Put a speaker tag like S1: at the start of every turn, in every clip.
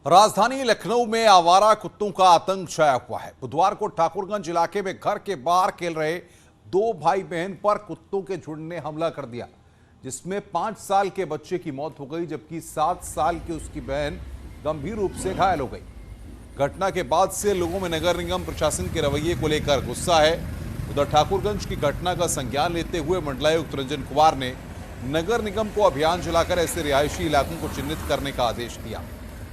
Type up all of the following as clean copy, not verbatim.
S1: राजधानी लखनऊ में आवारा कुत्तों का आतंक छाया हुआ है। बुधवार को ठाकुरगंज इलाके में घर के बाहर खेल रहे दो भाई बहन पर कुत्तों के झुंड ने हमला कर दिया, जिसमें 5 साल के बच्चे की मौत हो गई, जबकि 7 साल की उसकी बहन गंभीर रूप से घायल हो गई। घटना के बाद से लोगों में नगर निगम प्रशासन के रवैये को लेकर गुस्सा है। उधर ठाकुरगंज की घटना का संज्ञान लेते हुए मंडलायुक्त रंजन कुमार ने नगर निगम को अभियान चलाकर ऐसे रिहायशी इलाकों को चिन्हित करने का आदेश दिया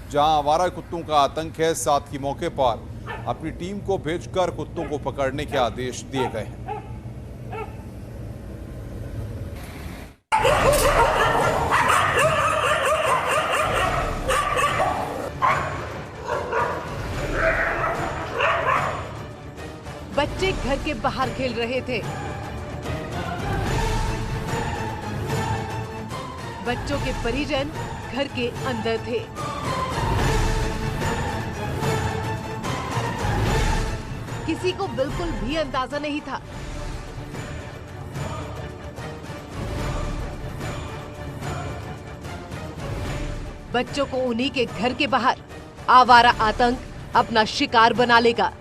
S1: जहां आवारा कुत्तों का आतंक है। साथ ही मौके पर अपनी टीम को भेजकर कुत्तों को पकड़ने के आदेश दिए गए हैं।
S2: बच्चे घर के बाहर खेल रहे थे। बच्चों के परिजन घर के अंदर थे। किसी को बिल्कुल भी अंदाजा नहीं था। बच्चों को उन्हीं के घर के बाहर आवारा आतंक अपना शिकार बना लेगा।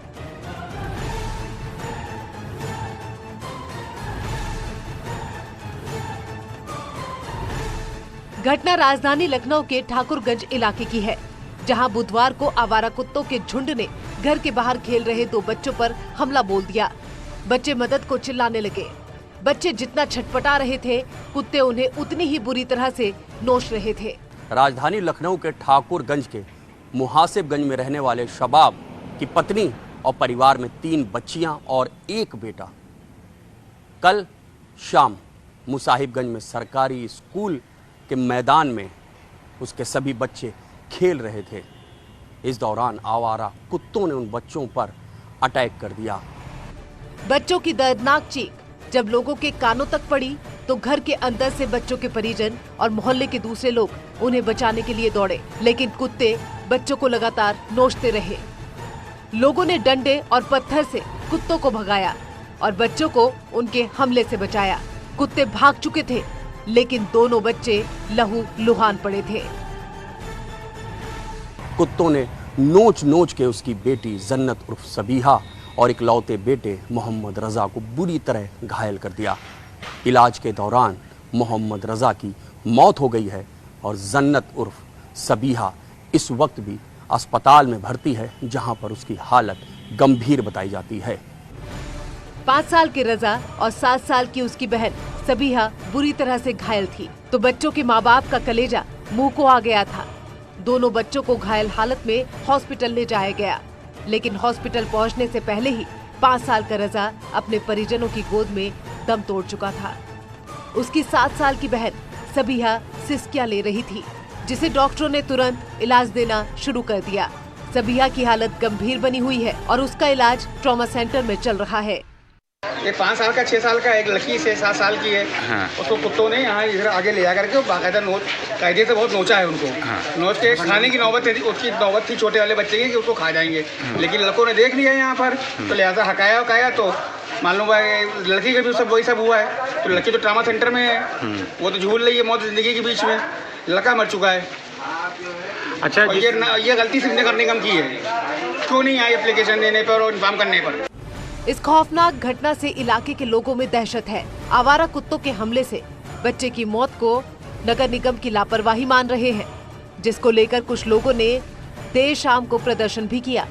S2: घटना राजधानी लखनऊ के ठाकुरगंज इलाके की है, जहां बुधवार को आवारा कुत्तों के झुंड ने घर के बाहर खेल रहे 2 बच्चों पर हमला बोल दिया। बच्चे मदद को चिल्लाने लगे। बच्चे जितना छटपटा रहे थे, कुत्ते उन्हें उतनी ही बुरी तरह से नोच रहे थे।
S3: राजधानी लखनऊ के ठाकुरगंज के मुहासिबगंज में रहने वाले शबाब की पत्नी और परिवार में 3 बच्चियां और 1 बेटा कल शाम मुसाहिबगंज में सरकारी स्कूल के मैदान में उसके सभी बच्चे खेल रहे थे। इस दौरान आवारा कुत्तों ने उन बच्चों पर अटैक कर दिया।
S2: बच्चों की दर्दनाक चीख जब लोगों के कानों तक पड़ी तो घर के अंदर से बच्चों के परिजन और मोहल्ले के दूसरे लोग उन्हें बचाने के लिए दौड़े, लेकिन कुत्ते बच्चों को लगातार नोचते रहे। लोगों ने डंडे और पत्थर से कुत्तों को भगाया और बच्चों को उनके हमले से बचाया। कुत्ते भाग चुके थे, लेकिन दोनों बच्चे लहू लुहान पड़े थे।
S3: कुत्तों ने नोच नोच के उसकी बेटी जन्नत उर्फ सबीहा और इकलौते बेटे मोहम्मद रजा को बुरी तरह घायल कर दिया। इलाज के दौरान मोहम्मद रजा की मौत हो गई है और जन्नत उर्फ सबीहा इस वक्त भी अस्पताल में भर्ती है, जहां पर उसकी हालत गंभीर बताई जाती है।
S2: 5 साल के रजा और 7 साल की उसकी बहन सबीहा बुरी तरह से घायल थी, तो बच्चों के माँ बाप का कलेजा मुंह को आ गया था। दोनों बच्चों को घायल हालत में हॉस्पिटल ले जाया गया, लेकिन हॉस्पिटल पहुंचने से पहले ही 5 साल का रजा अपने परिजनों की गोद में दम तोड़ चुका था। उसकी 7 साल की बहन सबीहा सिसकियां ले रही थी, जिसे डॉक्टरों ने तुरंत इलाज देना शुरू कर दिया। सबीहा की हालत गंभीर बनी हुई है और उसका इलाज ट्रॉमा सेंटर में चल रहा है।
S4: ये 5 साल का 6 साल का एक लड़की से 7 साल की है। हाँ। उसको कुत्तों ने यहाँ इधर आगे ले जा करके बाकायदा कायदे से बहुत नोचा है उनको। हाँ। नोच के खाने की नौबत थी, उसकी नौबत थी छोटे वाले बच्चे की कि उसको खा जाएंगे। लेकिन लड़कों ने देख लिया यहाँ पर, तो लिहाजा हकाया तो मालूम है लड़की का भी सब वही सब हुआ है। तो लड़की तो ट्रामा सेंटर में है, वो तो झूल रही है मौत जिंदगी के बीच में। लड़का मर चुका है। अच्छा, ये गलती सिर्फ नगर निगम की है, क्यों नहीं आई एप्लीकेशन देने पर और इंफॉर्म करने पर।
S2: इस खौफनाक घटना से इलाके के लोगों में दहशत है। आवारा कुत्तों के हमले से बच्चे की मौत को नगर निगम की लापरवाही मान रहे हैं, जिसको लेकर कुछ लोगों ने देर शाम को प्रदर्शन भी किया।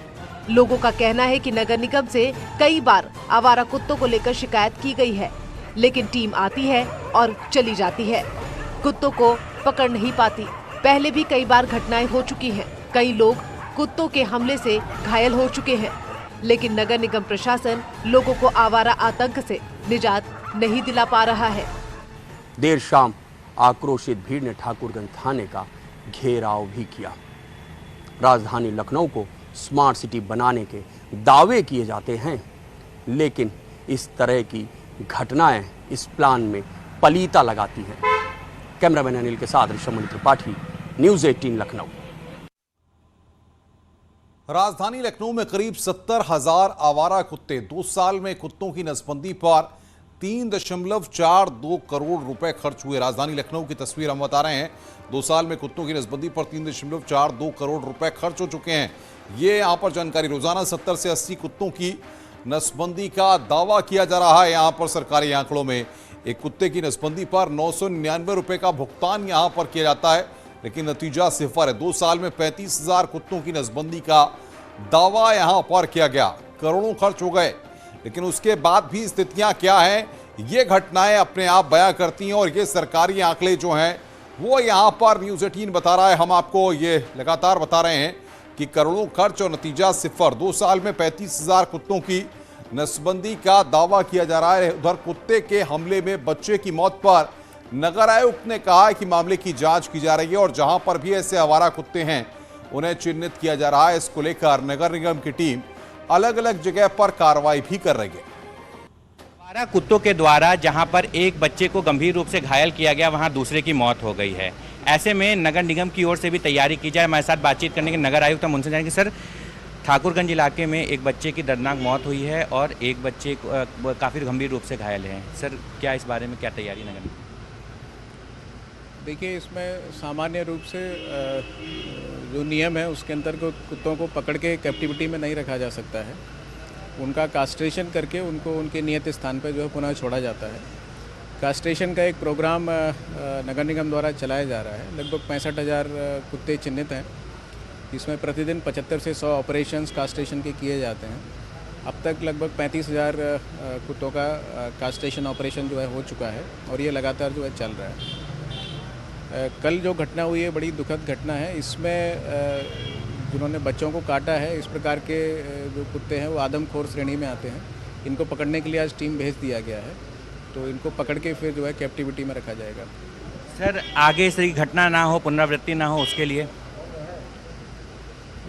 S2: लोगों का कहना है कि नगर निगम से कई बार आवारा कुत्तों को लेकर शिकायत की गई है, लेकिन टीम आती है और चली जाती है, कुत्तों को पकड़ नहीं पाती। पहले भी कई बार घटनाएं हो चुकी हैं। कई लोग कुत्तों के हमले से घायल हो चुके हैं, लेकिन नगर निगम प्रशासन लोगों को आवारा आतंक से निजात नहीं दिला पा रहा है।
S3: देर शाम आक्रोशित भीड़ ने ठाकुरगंज थाने का घेराव भी किया। राजधानी लखनऊ को स्मार्ट सिटी बनाने के दावे किए जाते हैं, लेकिन इस तरह की घटनाएं इस प्लान में पलीता लगाती हैं। कैमरामैन अनिल के साथ ऋषभ त्रिपाठी, न्यूज़ 18 लखनऊ।
S1: राजधानी लखनऊ में करीब 70,000 आवारा कुत्ते 2 साल में कुत्तों की नसबंदी पर 3.42 करोड़ रुपए खर्च हुए। राजधानी लखनऊ की तस्वीर हम बता रहे हैं। 2 साल में कुत्तों की नसबंदी पर 3.42 करोड़ रुपए खर्च हो चुके हैं। ये यहां पर जानकारी। रोजाना 70 से 80 कुत्तों की नसबंदी का दावा किया जा रहा है। यहां पर सरकारी आंकड़ों में एक कुत्ते की नसबंदी पर 999 रुपए का भुगतान यहां पर किया जाता है, लेकिन नतीजा सिफर है। 2 साल में 35,000 कुत्तों की नसबंदी का दावा यहां पर किया गया। करोड़ों खर्च हो गए, लेकिन उसके बाद भी स्थितियां क्या हैं, ये घटनाएं अपने आप बयां करती हैं। और ये सरकारी आंकड़े जो हैं वो यहां पर न्यूज़ 18 बता रहा है। हम आपको ये लगातार बता रहे हैं कि करोड़ों खर्च और नतीजा सिफर। 2 साल में 35,000 कुत्तों की नसबंदी का दावा किया जा रहा है। उधर कुत्ते के हमले में बच्चे की मौत पर नगर आयुक्त ने कहा है कि मामले की जांच की जा रही है और जहां पर भी ऐसे आवारा कुत्ते हैं उन्हें चिन्हित किया जा रहा है। इसको लेकर नगर निगम की टीम अलग अलग जगह पर कार्रवाई भी कर रही है।
S5: आवारा कुत्तों के द्वारा जहां पर एक बच्चे को गंभीर रूप से घायल किया गया, वहां दूसरे की मौत हो गई है। ऐसे में नगर निगम की ओर से भी तैयारी की जाए। हमारे साथ बातचीत करने के नगर आयुक्त हम उनसे जानेंगे। सर, ठाकुरगंज इलाके में एक बच्चे की दर्दनाक मौत हुई है और एक बच्चे काफ़ी गंभीर रूप से घायल हैं। सर, क्या इस बारे में क्या तैयारी नगर निगम?
S6: देखिए, इसमें सामान्य रूप से जो नियम है उसके अंतर्गत कुत्तों को पकड़ के कैप्टिविटी में नहीं रखा जा सकता है। उनका कास्ट्रेशन करके उनको उनके नियत स्थान पर जो है पुनः छोड़ा जाता है। कास्ट्रेशन का एक प्रोग्राम नगर निगम द्वारा चलाया जा रहा है। लगभग 65,000 कुत्ते चिन्हित हैं। इसमें प्रतिदिन 75 से 100 ऑपरेशंस कास्ट्रेशन के किए जाते हैं। अब तक लगभग 35,000 कुत्तों का कास्ट्रेशन ऑपरेशन जो है हो चुका है और ये लगातार जो है चल रहा है। कल जो घटना हुई है बड़ी दुखद घटना है। इसमें जिन्होंने बच्चों को काटा है, इस प्रकार के जो कुत्ते हैं वो आदमखोर श्रेणी में आते हैं। इनको पकड़ने के लिए आज टीम भेज दिया गया है, तो इनको पकड़ के फिर जो है कैप्टिविटी में रखा जाएगा।
S5: सर, आगे इस तरह की घटना ना हो, पुनरावृत्ति ना हो, उसके लिए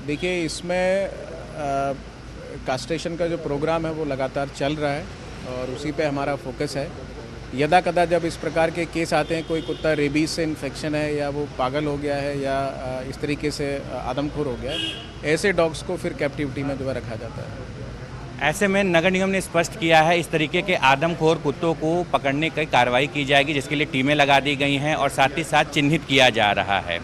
S6: देखिए, इसमें कास्ट्रेशन का जो प्रोग्राम है वो लगातार चल रहा है और उसी पे हमारा फोकस है। यदा कदा जब इस प्रकार के केस आते हैं, कोई कुत्ता रेबीज से इन्फेक्शन है या वो पागल हो गया है या इस तरीके से आदमखोर हो गया है, ऐसे डॉग्स को फिर कैप्टिविटी में जो है रखा जाता है।
S5: ऐसे में नगर निगम ने स्पष्ट किया है इस तरीके के आदमखोर कुत्तों को पकड़ने की कार्रवाई की जाएगी, जिसके लिए टीमें लगा दी गई हैं और साथ ही साथ चिन्हित किया जा रहा है।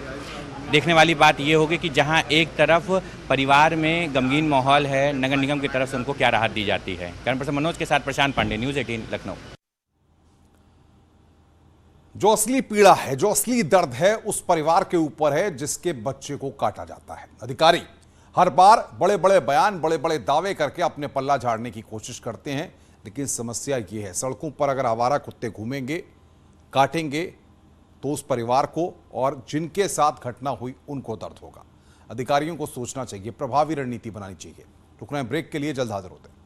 S5: देखने वाली बात ये होगी कि जहां एक तरफ परिवार में गमगीन माहौल है, नगर निगम की तरफ से उनको क्या राहत दी जाती है। कैमरा पर्सन मनोज के साथ प्रशांत पांडे, न्यूज़ 18 लखनऊ।
S1: जो असली पीड़ा है, जो असली दर्द है, उस परिवार के ऊपर है जिसके बच्चे को काटा जाता है। अधिकारी हर बार बड़े बड़े बयान, बड़े बड़े दावे करके अपने पल्ला झाड़ने की कोशिश करते हैं, लेकिन समस्या ये है, सड़कों पर अगर आवारा कुत्ते घूमेंगे, काटेंगे, तो उस परिवार को और जिनके साथ घटना हुई उनको दर्द होगा। अधिकारियों को सोचना चाहिए, प्रभावी रणनीति बनानी चाहिए। रुकना है ब्रेक के लिए, जल्द हाजिर होते हैं।